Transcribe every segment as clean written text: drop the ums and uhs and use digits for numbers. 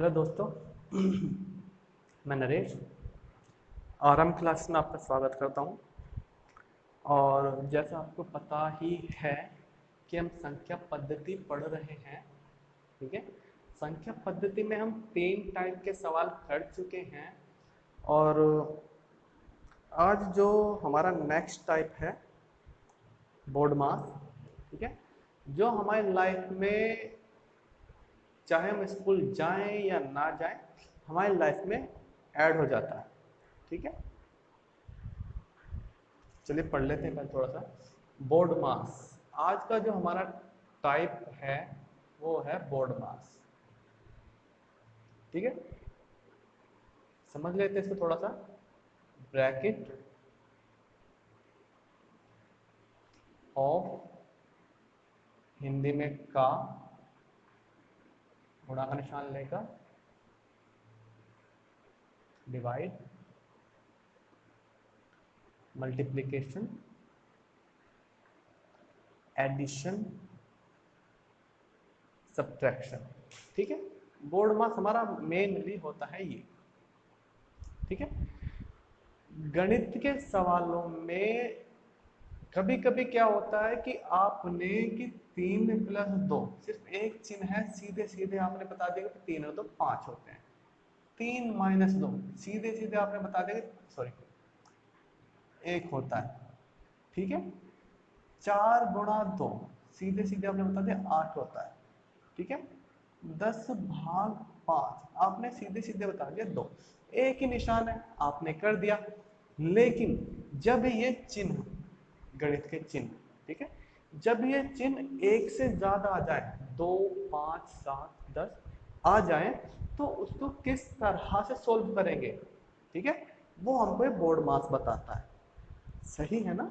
Hello दोस्तों। मैं नरेश आराम क्लास में आपका स्वागत करता हूं। और जैसा आपको पता ही है कि हम संख्या पद्धति पढ़ रहे हैं। ठीक है, संख्या पद्धति में हम 3 टाइप के सवाल कर चुके हैं और आज जो हमारा नेक्स्ट टाइप है बोर्ड मास। ठीक है, जो हमारी लाइफ में चाहे हम स्कूल जाएं या ना जाएं हमारी लाइफ में ऐड हो जाता है। ठीक है, चलिए पढ़ लेते हैं पहले थोड़ा सा बोर्ड मास। आज का जो हमारा टाइप है वो है बोर्ड मास। ठीक है, समझ लेते हैं इसको थोड़ा सा। ब्रैकेट ऑफ हिंदी में का गुणा का निशान लेकर डिवाइड मल्टीप्लिकेशन एडिशन सब्ट्रैक्शन। ठीक है, बोर्ड मास हमारा मेनली होता है ये। ठीक है, गणित के सवालों में कभी कभी क्या होता है कि आपने कि 3+2 सिर्फ एक चिन्ह है, सीधे सीधे आपने बता दिया कि 3 और 2 5 होते हैं। 3-2 सीधे सीधे आपने बता दिया, सॉरी 1 होता है। ठीक है, 4×2 सीधे सीधे आपने बता दिया 8 होता है। ठीक है, 10/5 आपने सीधे सीधे बता दिया 2। एक ही निशान है, आपने कर दिया। लेकिन जब ये चिन्ह, गणित के चिन्ह, ठीक है, जब ये चिन्ह एक से ज्यादा आ जाए, 2, 5, 7, 10 आ जाए तो उसको किस तरह से सोल्व करेंगे, ठीक है, वो हमको ये बोर्ड मास बताता है। सही है ना।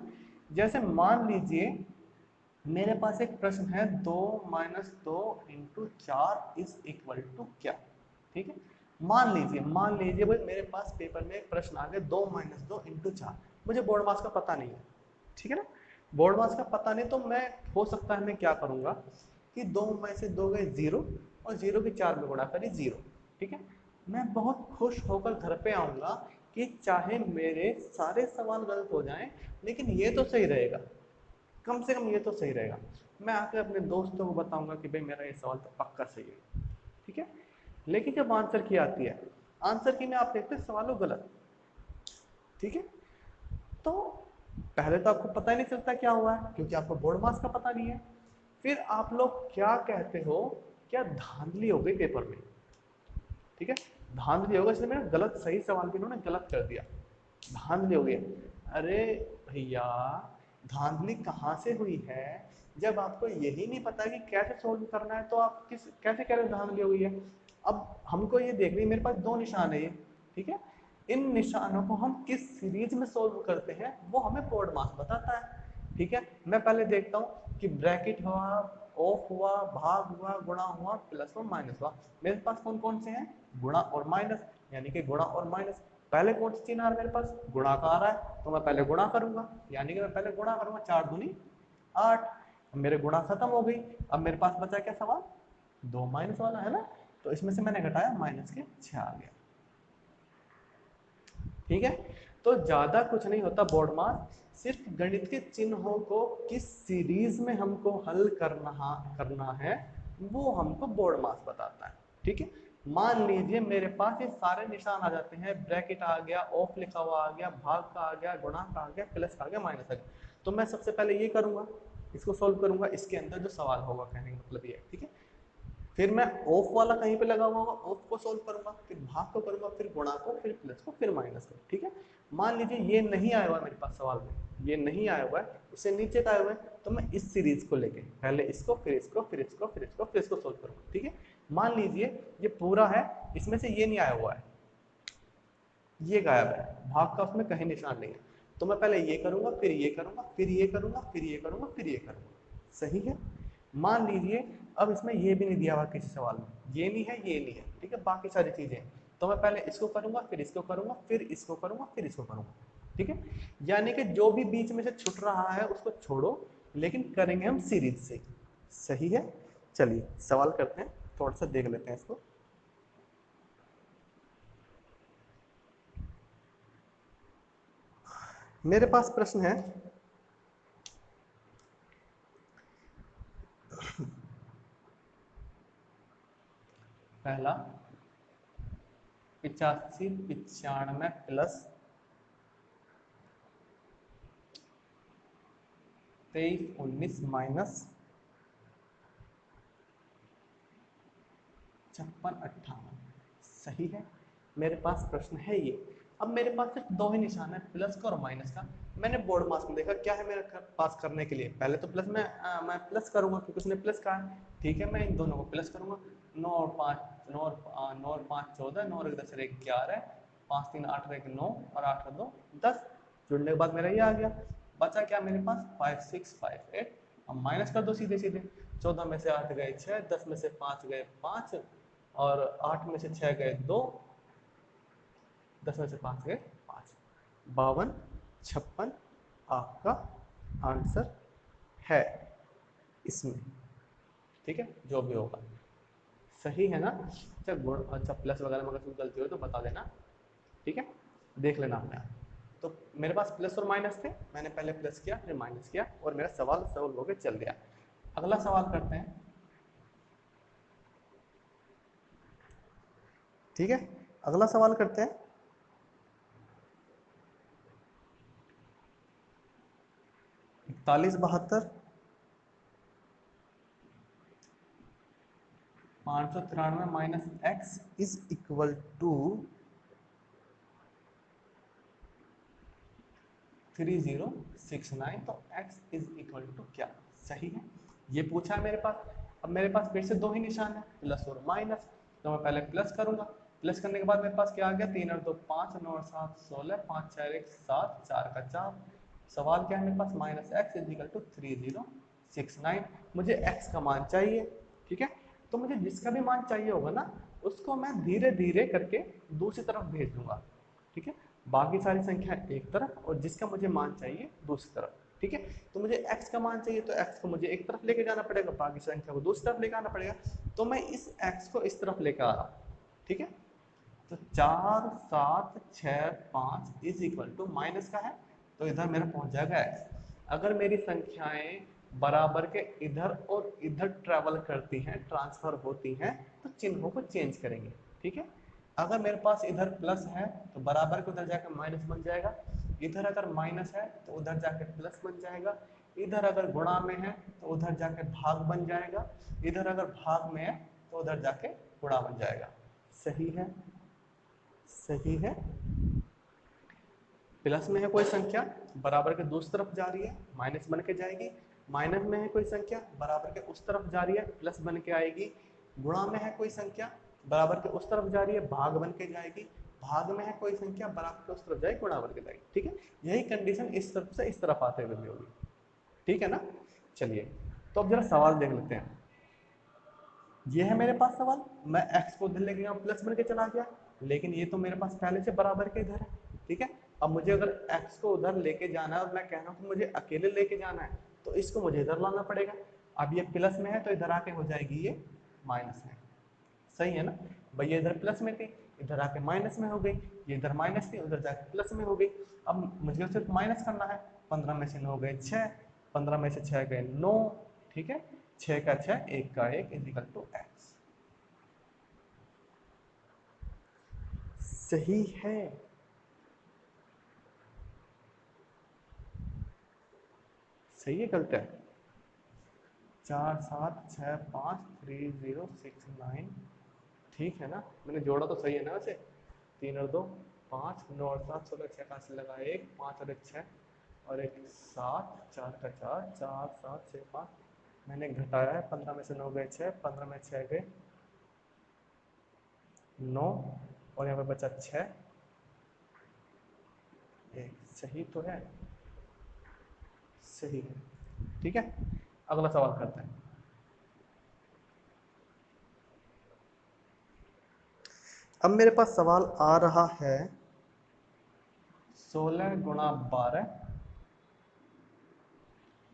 जैसे मान लीजिए मेरे पास एक प्रश्न है, 2-2 इंटू 4 इज इक्वल टू क्या। ठीक है, मान लीजिए भाई मेरे पास पेपर में एक प्रश्न आ गया, 2-2 इंटू 4। मुझे बोर्ड मास का पता नहीं है। ठीक है ना, बोर्ड मास का पता नहीं तो मैं, हो सकता है मैं क्या करूंगा कि 2 में से 2 गए 0 और 0 की 4 में गुणा करी 0। ठीक है, मैं बहुत खुश होकर घर पे आऊंगा कि चाहे मेरे सारे सवाल गलत हो जाएं लेकिन ये तो सही रहेगा, कम से कम ये तो सही रहेगा। मैं आकर अपने दोस्तों को बताऊंगा कि भाई मेरा ये सवाल तो पक्का सही है। ठीक है, लेकिन जब आंसर की आती है, आंसर की में आप देखते हैं सवालों गलत। ठीक है, तो पहले तो आपको पता ही नहीं चलता क्या हुआ है क्योंकि आपको बोर्ड मास का पता नहीं है। फिर आप लोग क्या कहते हो, क्या धांधली हो गई पेपर में। ठीक है, धांधली होगा इसलिए मैंने गलत सही सवाल भी इन्होंने गलत कर दिया, धांधली हो गई। अरे भैया, धांधली कहाँ से हुई है जब आपको यही नहीं पता कि कैसे सोल्व करना है तो आप किस कैसे कह रहे धांधली हो गई है। अब हमको ये देखनी, मेरे पास 2 निशान है ये। ठीक है, इन निशानों को हम किस सीरीज में सोल्व करते हैं वो हमें बोर्ड मास बताता है। ठीक है, मैं पहले देखता हूँ कि ब्रैकेट हुआ, ऑफ हुआ, भाग हुआ, गुणा हुआ, प्लस और माइनस हुआ। मेरे पास कौन कौन से हैं, गुणा और माइनस, यानी कि गुणा और माइनस। पहले कौन सा चिन्ह आ रहा है मेरे पास, गुणा का आ रहा है तो मैं पहले गुणा करूंगा, यानी कि मैं पहले गुणा करूंगा, 4 दूनी 8। अब मेरे गुणा खत्म हो गई, अब मेरे पास बचा क्या सवाल, 2 माइनस वाला है ना, तो इसमें से मैंने घटाया माइनस के 6 आ गया। ठीक है, तो ज्यादा कुछ नहीं होता बोर्ड मास, सिर्फ गणित के चिन्हों को किस सीरीज में हमको हल करना है वो हमको बोर्ड मास बताता है। ठीक है, मान लीजिए मेरे पास ये सारे निशान आ जाते हैं, ब्रैकेट आ गया, ऑफ लिखा हुआ आ गया, भाग का आ गया, गुणा का आ गया, प्लस का आ गया, माइनस आ गया, तो मैं सबसे पहले ये करूंगा, इसको सोल्व करूंगा, इसके अंदर जो सवाल होगा कहने का मतलब ये है। ठीक है, फिर मैं ऑफ वाला कहीं पे लगा हुआ होगा, ऑफ को सोल्व करूंगा, फिर भाग को करूंगा, फिर गुणा को, फिर प्लस को, फिर माइनस को। ठीक है, मान लीजिए ये नहीं आया हुआ है मेरे पास सवाल में, ये नहीं आया हुआ है, इससे नीचे का आया हुआ है, तो मैं इस सीरीज को लेके पहले इसको, फिर इसको, फिर इसको, फिर इसको, फिर इसको सोल्व करूंगा। ठीक है, मान लीजिए ये पूरा है, इसमें से ये नहीं आया हुआ है, ये गायब है, भाग का उसमें कहीं निशान नहीं है, तो मैं पहले ये करूंगा, फिर ये करूंगा, फिर ये करूंगा, फिर ये करूंगा, फिर ये करूंगा। सही है। मान लीजिए अब इसमें ये भी नहीं दिया हुआ किसी सवाल में, ये नहीं है, ये नहीं है, ठीक है, बाकी सारी चीजें, तो मैं पहले इसको करूंगा, फिर इसको करूंगा, फिर इसको करूंगा, फिर इसको करूंगा। ठीक है, यानी कि जो भी बीच में से छूट रहा है उसको छोड़ो, लेकिन करेंगे हम सीरीज से। सही है, चलिए सवाल करते हैं, थोड़ा सा देख लेते हैं इसको। मेरे पास प्रश्न है पहला 85 95 प्लस 23 19 माइनस 56 58। सही है, मेरे पास प्रश्न है ये। अब मेरे पास सिर्फ दो ही निशान है, प्लस का और माइनस का। मैंने बोर्ड मास में देखा क्या है मेरे पास करने के लिए, पहले तो प्लस में मैं प्लस करूंगा क्योंकि उसने प्लस कहा है। ठीक है, मैं इन दोनों को प्लस करूंगा। 9 और 5 9 और 5 14, 9 और 1 10 11, 5 3 8 और 1 9 और 8 और 2 10। जुड़ने के बाद मेरा ये आ गया। बचा क्या मेरे पास 5 6 5 8। अब माइनस कर दो सीधे सीधे। 14 में से 8 गए 6, 10 में से 5 गए 5 और 8 में से 6 गए 2, 10 में से 5 गए 5। 52 56 आपका आंसर है इसमें। ठीक है, जो भी होगा सही है ना। अच्छा गुण, अच्छा प्लस वगैरह में अगर कोई गलती हो तो बता देना। ठीक है, देख लेना अपने आप। तो मेरे पास प्लस और माइनस थे, मैंने पहले प्लस किया फिर माइनस किया और मेरा सवाल सॉल्व होकर चल गया। अगला सवाल करते हैं। ठीक है, अगला सवाल करते हैं। 41 72 593 minus x is equal to 3069। तो x इज इक्वल टू क्या, सही है, ये पूछा है मेरे पास। अब मेरे पास फिर से दो ही निशान है, प्लस और माइनस। तो मैं पहले प्लस करूंगा, प्लस करने के बाद मेरे पास क्या आ गया 3 और 2 5 9 और 7 16 5 4 1 7 4 का 4। सवाल क्या है मेरे पास, minus x is equal to 3069। मुझे x का मान चाहिए। ठीक है, तो मुझे जिसका भी मान चाहिए होगा ना उसको मैं धीरे धीरे करके दूसरी तरफ भेज दूंगा। ठीक है, बाकी सारी संख्या एक तरफ और जिसका मुझे मान चाहिए दूसरी तरफ। ठीक है, तो मुझे x का मान चाहिए तो x को मुझे एक तरफ लेके जाना पड़ेगा, बाकी संख्या को दूसरी तरफ लेके आना पड़ेगा। तो मैं इस x को इस तरफ लेकर आ रहा हूँ। ठीक है, तो 4 7 6 5 इज इक्वल टू माइनस का है तो इधर मेरा पहुंच जाएगा x। अगर मेरी संख्याएं बराबर के इधर और इधर ट्रेवल करती हैं, ट्रांसफर होती हैं, तो चिन्हों को चेंज करेंगे। ठीक है, अगर मेरे पास इधर प्लस है तो बराबर के उधर जाकर माइनस बन जाएगा, इधर अगर माइनस है तो उधर जाके प्लस बन जाएगा, इधर अगर गुणा में है तो उधर जाके भाग बन जाएगा, इधर अगर भाग में है तो उधर जाके गुणा बन जाएगा। सही है, सही है। प्लस में है कोई संख्या बराबर के दूसरी तरफ जा रही है, माइनस बन के जाएगी। माइनस में है कोई संख्या बराबर के उस तरफ जा रही है, प्लस बन के आएगी। गुणा में है कोई संख्या बराबर के उस तरफ जा रही है, भाग बन के जाएगी। भाग में है कोई संख्या बराबर के उस तरफ जाएगी, गुणा बन के जाएगी। ठीक है, यही कंडीशन इस तरफ से इस तरफ आते हुए भी होगी। ठीक है ना, चलिए तो अब जरा सवाल देख लेते हैं। ये है मेरे पास सवाल, मैं x को उधर लेके गया प्लस बन के चला गया, लेकिन ये तो मेरे पास पहले से बराबर के इधर है। ठीक है, अब मुझे अगर x को उधर लेके जाना है और मैं कह रहा हूँ कि मुझे अकेले लेके जाना है तो इसको मुझे इधर लाना पड़ेगा। अब ये प्लस में है तो इधर आके हो जाएगी ये माइनस में। सही है ना, भैया इधर प्लस में थी इधर आके माइनस में हो गई, ये इधर माइनस थी उधर जाके प्लस में हो गई। अब मुझे सिर्फ माइनस करना है। 15 में से 9 गए 6, 15 में से 6 गए 9। ठीक है, 6 का 6 1 का 1 इज इक्वल टू एक्स। सही है, सही है गलत है। 4 7 6 5 3 0 6 9। ठीक है ना, मैंने जोड़ा तो सही है ना वैसे। 3 और 2 5 9 और 7 16 6 का से लगा 1 5 और 1 6 और 1 7 4 का 4 4 7 6 5। मैंने घटाया है, 15 में से 9 गए 6, 15 में 6 गए 9 और यहाँ पे बचा 6 1। सही तो है, सही है। ठीक है, अगला सवाल करते हैं। अब मेरे पास सवाल आ रहा है 16 गुणा 12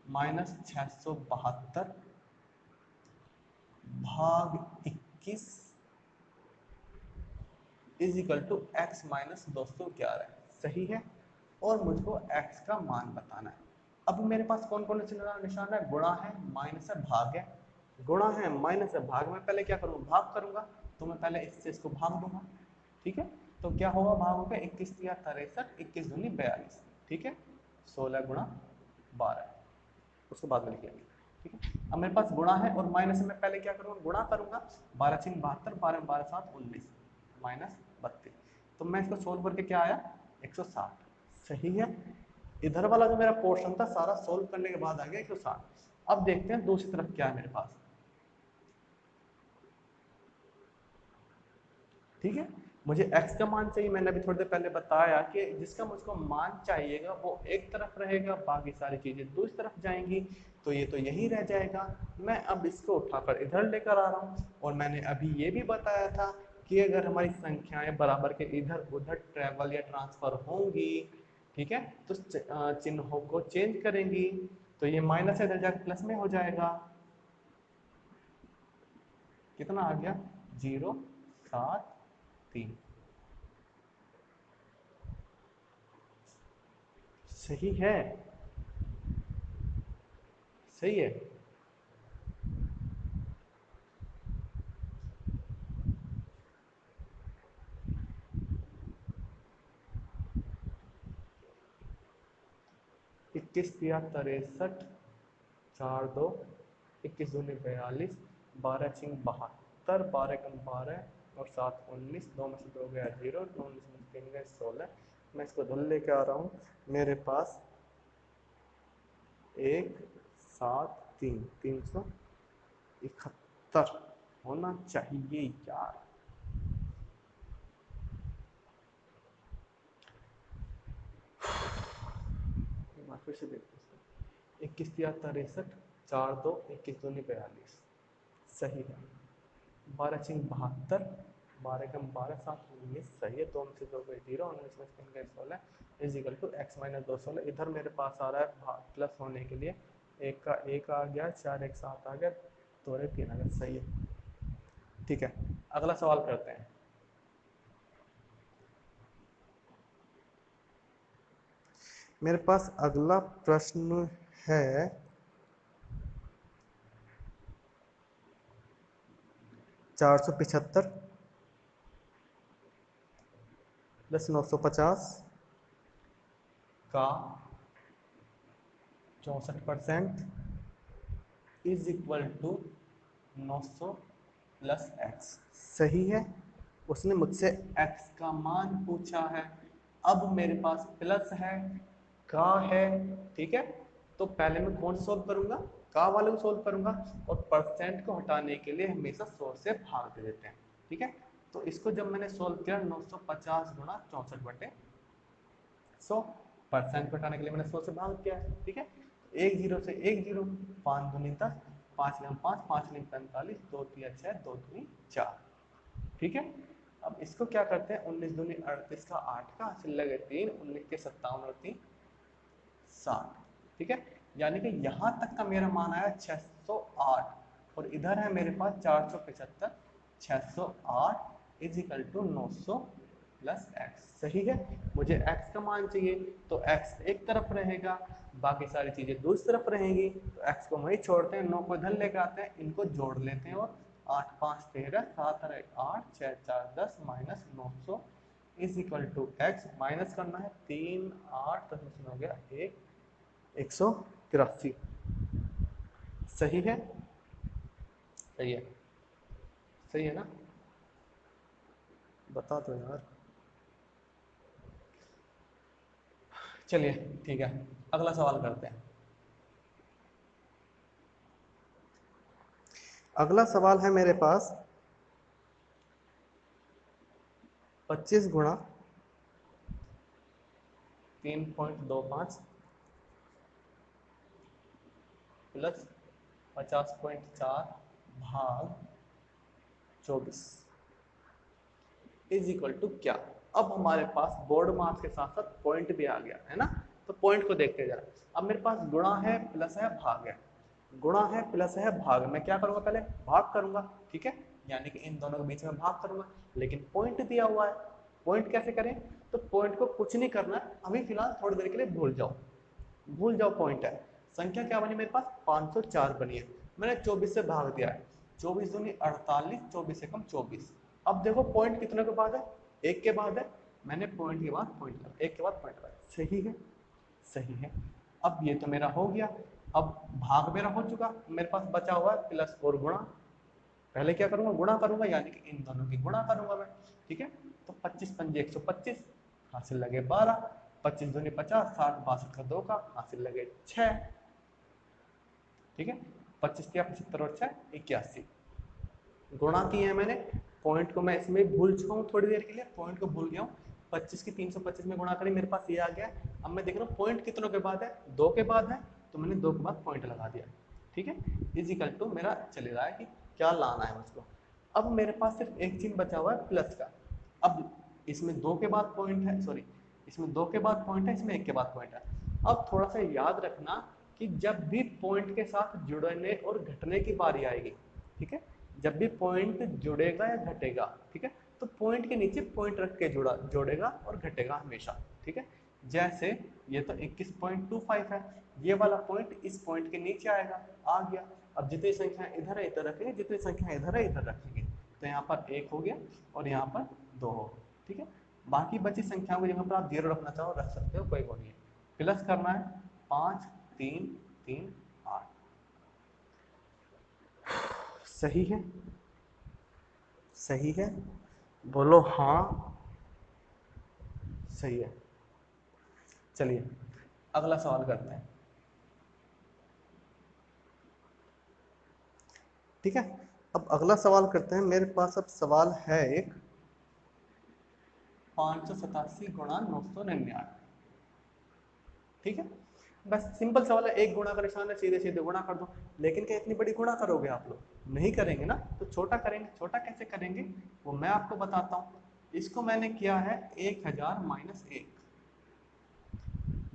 माइनस 672 भाग 21 is equal to X minus 211। सही है, और मुझको x का मान बताना है। अब मेरे पास कौन कौन से निशान है, गुणा है, माइनस है, भाग है। गुणा है, माइनस है, भाग में पहले क्या करूँगा, भाग करूंगा, तो मैं पहले इससे इसको भाग दूंगा, ठीक है। तो क्या होगा, भाग होगा 21 या 63, 21 दूनी 42, ठीक है। 16 गुणा 12, उसको बाद में लिखेंगे, ठीक है। अब मेरे पास गुणा है और माइनस है, मैं पहले क्या करूँगा, गुणा करूंगा, 12 6 72, 12 12 7 19, माइनस 32। तो मैं इसको सोल्व करके क्या आया, 160, सही है। इधर वाला जो मेरा पोर्शन था सारा सोल्व करने के बाद आ गया 160। अब देखते हैं दूसरी तरफ क्या है मेरे पास, ठीक है। मुझे x का मान चाहिए, मैंने अभी थोड़ी देर पहले बताया कि जिसका मुझको मान चाहिएगा वो एक तरफ रहेगा, बाकी सारी चीजें दूसरी तरफ जाएंगी, तो ये तो यही रह जाएगा। मैं अब इसको उठाकर इधर लेकर आ रहा हूँ, और मैंने अभी ये भी बताया था कि अगर हमारी संख्याएं बराबर के इधर उधर ट्रेवल या ट्रांसफर होंगी, ठीक है, तो चिन्हों को चेंज करेंगी, तो ये माइनस इधर जाकर प्लस में हो जाएगा। कितना आ गया, 0 7 3, सही है, सही है। इक्कीस तिया 63, 4 2, 21 दूनी 42, 12 छिंग 72, 12 कम 12 और 7 19, 2 में से 2 गया 0, 2 में से 3 गया 16। मैं इसको धुल लेके आ रहा हूँ, मेरे पास 1 7 3 371 होना चाहिए यार। एक बार फिर से देखते हैं, 21 तिया 63, 4 2, 21 दूनी 42, सही है। 12 छिंग 72, 12 कम 12 7 19, सही है। 2 में से 2 गए 0, 19 में से 3 गए 16, is equal to x minus 2 16। इधर मेरे पास आ रहा है प्लस होने के लिए, एक का एक आ गया, 4 1 7 आ गया, 2 3 आ गया, सही है, ठीक है। अगला सवाल करते हैं। मेरे पास अगला प्रश्न है 475 प्लस 950 का 64% is equal to 900 plus X, सही है। उसने मुझसे x का मान पूछा है। अब मेरे पास प्लस है, का है, ठीक है। तो पहले मैं कौन सोल्व करूंगा, का वाले को सोल्व करूंगा, और परसेंट को हटाने के लिए हमेशा 100 से भाग दे देते हैं, ठीक है। तो इसको जब मैंने सोल्व किया, 950 गुणा 64 बटे 100, परसेंट को हटाने के लिए मैंने 100 से भाग किया है, ठीक है। एक जीरो से एक जीरो, 5 दूनी 10, 5 लम 5, 5 लम 45, 2 तिया 6, 2 दूनी 4, ठीक है। अब इसको क्या करते हैं, 19 दूनी 38 का 8 का हासिल लगे 3, 19 के 57 और 3 60, ठीक है। यानी कि यहाँ तक का मेरा मान आया 608, और इधर है मेरे पास 475, 608 is equal to 900 plus X, सही है। मुझे x का मान चाहिए, तो x एक तरफ रहेगा, बाकी सारी चीजें दूसरी तरफ रहेंगी, तो x को वही छोड़ते हैं, 9 को इधर लेकर आते हैं, इनको जोड़ लेते हैं, और 8 5 13, 7 8, 6 4 10 minus 900 is equal to X, minus करना है 3 8 10 हो गया 183, सही है, सही है, सही है ना, बता दो यार। चलिए ठीक है, अगला सवाल करते हैं। अगला सवाल है मेरे पास 25 गुणा 3.25 प्लस 50.4 भाग 24 इज इक्वल टू क्या। अब हमारे पास बोर्ड मार्क्स के साथ साथ पॉइंट भी आ गया है ना, तो पॉइंट को देखते जाए। अब मेरे पास गुणा है, प्लस है, भाग है, गुणा है, प्लस है, भाग, मैं क्या करूंगा, पहले भाग करूंगा, ठीक है, यानी कि इन दोनों के बीच में भाग करूंगा, लेकिन पॉइंट दिया हुआ है, पॉइंट कैसे करें? तो पॉइंट को कुछ नहीं करना, अभी फिलहाल थोड़ी देर के लिए भूल जाओ पॉइंट है। संख्या क्या बनी मेरे पास? 504 बनी है। मैंने 24 से भाग दिया है, 24 दूनी 48, 24 से कम 24। अब देखो पॉइंट कितने के बाद है? एक के बाद है। मैंने पॉइंट के बाद पॉइंट लगाया, एक के बाद पॉइंट लगाया। सही है, सही है। अब ये तो मेरा हो गया। अब भाग मेरा हो चुका, मेरे पास बचा हुआ है प्लस और गुणा। पहले क्या करूंगा? गुणा करूंगा, यानी कि इन दोनों की गुणा करूंगा मैं। ठीक है, तो 25 पंजे 125, हासिल लगे 12, 25 दूनी 50, 60 62 का 2 का, हासिल लगे 6। ठीक है, 25 किया 75 और 6 81। गुणा किए हैं मैंने, पॉइंट को मैं इसमें भूल चुका हूँ थोड़ी देर के लिए, पॉइंट को भूल गया हूँ। 25 की 325 में गुणा करी, मेरे पास ये आ गया। अब मैं देख रहा हूँ पॉइंट कितनों के बाद है? 2 के बाद है, तो मैंने 2 के बाद पॉइंट लगा दिया। ठीक है, इजिकल टू मेरा चले रहा है कि क्या लाना है मुझको। अब मेरे पास सिर्फ एक चीज बचा हुआ है प्लस का। अब इसमें 2 के बाद पॉइंट है, सॉरी इसमें 2 के बाद पॉइंट है, इसमें 1 के बाद पॉइंट है। अब थोड़ा सा याद रखना कि जब भी पॉइंट के साथ जुड़ने और घटने की बारी आएगी, ठीक है, जब भी पॉइंट जुड़ेगा या घटेगा, ठीक है, तो पॉइंट के नीचे पॉइंट रख के जोड़ेगा और घटेगा हमेशा। ठीक है, जैसे ये तो 21.25 है, ये वाला पॉइंट इस पॉइंट के नीचे आएगा, आ गया। अब जितनी संख्या इधर है इधर रखेंगे, जितनी संख्या इधर है इधर रखेंगे, तो यहाँ पर 1 हो गया और यहाँ पर 2 हो गया। ठीक है, बाकी बची संख्याओं की जगह पर आप 0 रखना चाहो रख सकते हो, कोई वो नहीं है। प्लस करना है 5 3 3 8। सही है, सही है, बोलो हाँ। सही है। चलिए अगला सवाल करते हैं। ठीक है, अब अगला सवाल करते हैं। मेरे पास अब सवाल है एक 587 गुणा 999। ठीक है, बस सिंपल सवाल है, एक गुणा का निशान है, सीधे सीधे गुणा कर दो। लेकिन क्या इतनी बड़ी गुणा करोगे आप लोग? नहीं करेंगे ना, तो छोटा करेंगे। छोटा कैसे करेंगे वो मैं आपको बताता हूँ। इसको मैंने किया है 1000 माइनस 1।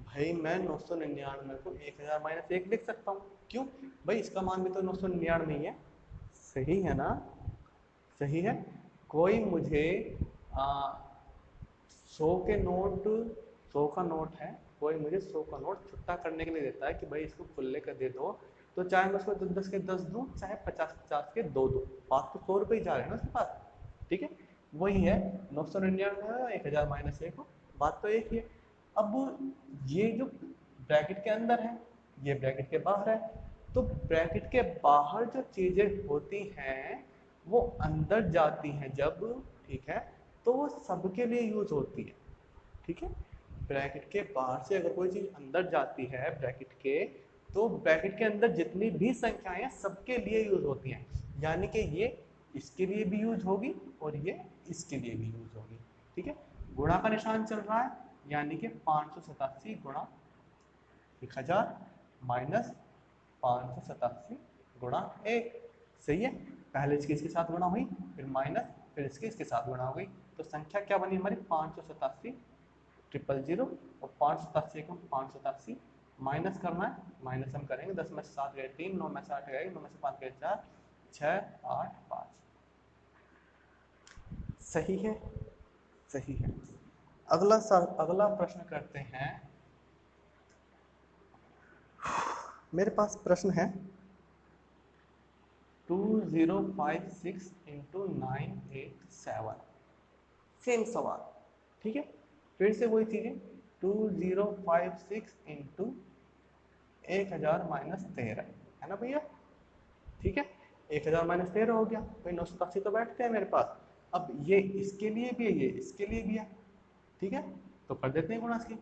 भाई मैं 999 को 1000 माइनस 1 लिख सकता हूँ, क्यों? भाई इसका मान भी तो 999 ही है। सही है ना? सही है। कोई मुझे 100 के नोट, 100 का नोट है, कोई मुझे 100 का नोट छुट्टा करने के लिए देता है कि भाई इसको खुल लेकर दे दो, तो चाहे मैं उसको 10 के 10 दूं, चाहे 50 के 2 दूं, बात तो 100 रुपये ही जा रहे हैं ना उसके पास। ठीक है, वही है 999 1000 माइनस 1, बात तो एक ही है। अब ये जो ब्रैकेट के अंदर है, ये ब्रैकेट के बाहर है, तो ब्रैकेट के बाहर जो चीजें होती हैं वो अंदर जाती हैं जब, ठीक है, तो वो सबके लिए यूज होती है। ठीक है, ब्रैकेट के बाहर से अगर कोई चीज अंदर जाती है ब्रैकेट के, तो ब्रैकेट के अंदर जितनी भी संख्याएं हैं सबके लिए यूज होती हैं। यानी कि ये इसके लिए भी यूज होगी और ये इसके लिए भी यूज होगी। ठीक है, गुणा का निशान चल रहा है, यानी कि 587 गुणा 1000 माइनस 587 गुणा 1। सही है, पहले इसकी इसके साथ गुणा हुई, फिर माइनस, फिर इसके इसके साथ गुणा हो गई, तो संख्या क्या बनी हमारी? 587 ट्रिपल जीरो। और 587 को 587 माइनस करना है, माइनस हम करेंगे, 10 में से 7 गए 3, 9 में से 8 गए, 9 में से 5 गए 4, 6 8 5। सही है, सही है। अगला प्रश्न करते हैं। मेरे पास प्रश्न है 2056 इंटू 987। सेम सवाल। ठीक है, फिर से वही चीजें, 2056 इंटू 1000 माइनस 13 है ना भैया? ठीक है, 1000 माइनस 13 हो गया, भाई 987 तो बैठते हैं मेरे पास। अब ये इसके लिए भी है, ये इसके लिए भी है। ठीक है, तो कर देते हैं गुणा इसकी,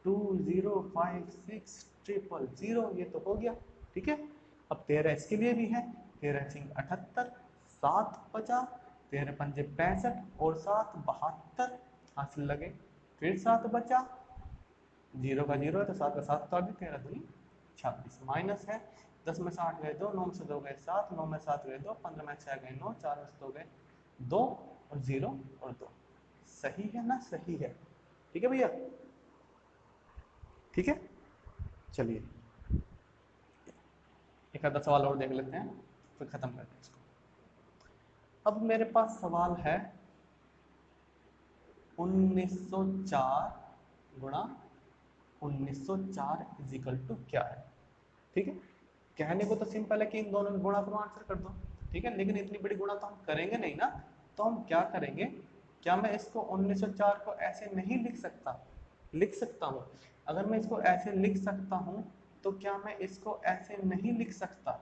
2056 ट्रिपल जीरो, ये तो हो गया। ठीक है, अब 13 इसके लिए भी है, 13 सिंह 78, 7 बचा, 13 पंजे 65 और 7 72, हासिल लगे, फिर 7 बचा, जीरो का जीरो है तो 7 का 7 काट दी, 13 दूनी 26, माइनस है, 10 में से 8 गए 2, 9 में से 2 गए 7, 9 में 7 गए 2, 15 में 6 गए 9, 4 में से 2 गए 2 और 0 और 2। सही है ना? सही है। ठीक है भैया, ठीक है। चलिए एक आधा सवाल और देख लेते हैं, फिर खत्म करते हैं इसको। अब मेरे पास सवाल है 1904 गुणा 1904 इज इक्वल टू क्या है। ठीक है, कहने को तो सिंपल है कि इन दोनों में गुणा करो आंसर कर दो, ठीक है, लेकिन इतनी बड़ी गुणा तो हम करेंगे नहीं ना। तो हम क्या करेंगे, क्या मैं इसको 1904 को ऐसे नहीं लिख सकता, लिख सकता हूँ। अगर मैं इसको ऐसे लिख सकता हूँ तो क्या मैं इसको ऐसे नहीं लिख सकता,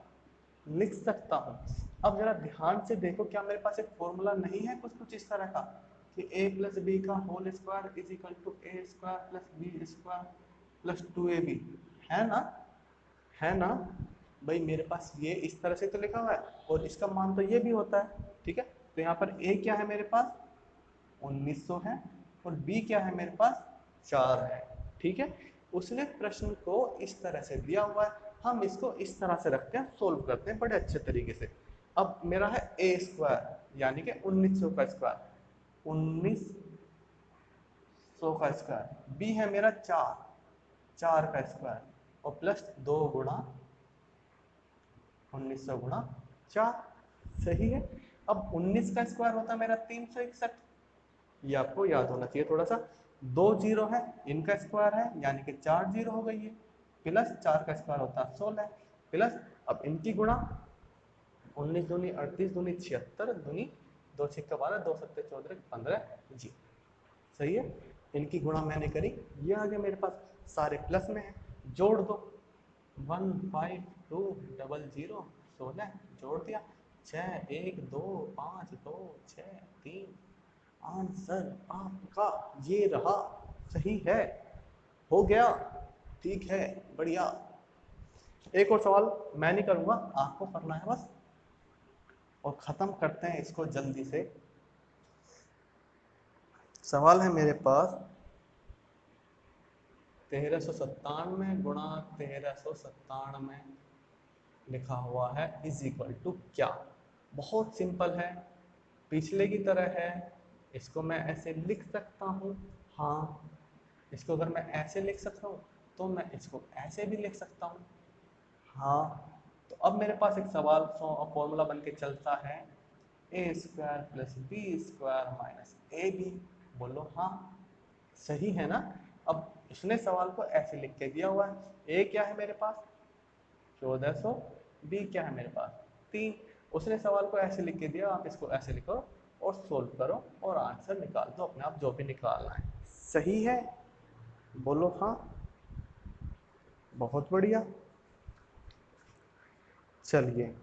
लिख सकता हूँ। अब जरा ध्यान से देखो, क्या मेरे पास एक फॉर्मूला नहीं है कुछ कुछ इस तरह का कि a प्लस बी का whole square is equal to A square plus B square plus 2ab, है ना, है ना भाई। मेरे पास ये इस तरह से तो लिखा हुआ है और इसका मान तो ये भी होता है, ठीक है। तो यहाँ पर a क्या है मेरे पास 1900 है और b क्या है मेरे पास 4 है, ठीक है। उसने प्रश्न को इस तरह से दिया हुआ है, हम इसको इस तरह से रखते हैं, सोल्व करते हैं बड़े अच्छे तरीके से। अब मेरा है ए स्क्वायर यानी कि 1900 का स्क्वायर, 1900 का स्क्वायर, बी है मेरा 4 का स्क्वायर और प्लस 2 गुणा 1900 गुणा 4, सही है। अब 19 का स्क्वायर होता है मेरा 361, ये आपको याद होना चाहिए थोड़ा सा। 2 जीरो है, इनका स्क्वायर है यानी कि 4 जीरो हो गई है, प्लस 4 का स्क्वायर होता है 16 प्लस, अब इनकी गुणा 19 दूनी 38 दूनी 76 दूनी 2 छक्का 12 2 सत्ते 14 15 जी, सही है। इनकी गुणा मैंने करी, ये आ गया मेरे पास, सारे प्लस में है, जोड़ दो 15200 16 जोड़ दिया 6 1 2 5 2 6 3, आंसर आपका ये रहा, सही है, हो गया, ठीक है, बढ़िया। एक और सवाल मैं नहीं करूंगा, आपको करना है बस, और खत्म करते हैं इसको जल्दी से। सवाल है मेरे पास 1397 गुणा 1397 लिखा हुआ है इज इक्वल टू क्या। बहुत सिंपल है, पिछले की तरह है, इसको मैं ऐसे लिख सकता हूँ, हाँ। इसको अगर मैं ऐसे लिख सकता हूँ तो मैं इसको ऐसे भी लिख सकता हूँ, हाँ। तो अब मेरे पास एक सवाल फॉर्मूला बन के चलता है a square plus B square minus a b, बोलो हाँ, सही है ना। अब इसने सवाल को ऐसे लिख के दिया हुआ है, ए क्या है मेरे पास 1400, बी क्या है मेरे पास 3, उसने सवाल को ऐसे लिख के दिया, आप इसको ऐसे लिखो और सोल्व करो और आंसर निकाल दो अपने आप जो भी निकालना है, सही है, बोलो हाँ, बहुत बढ़िया। चलिए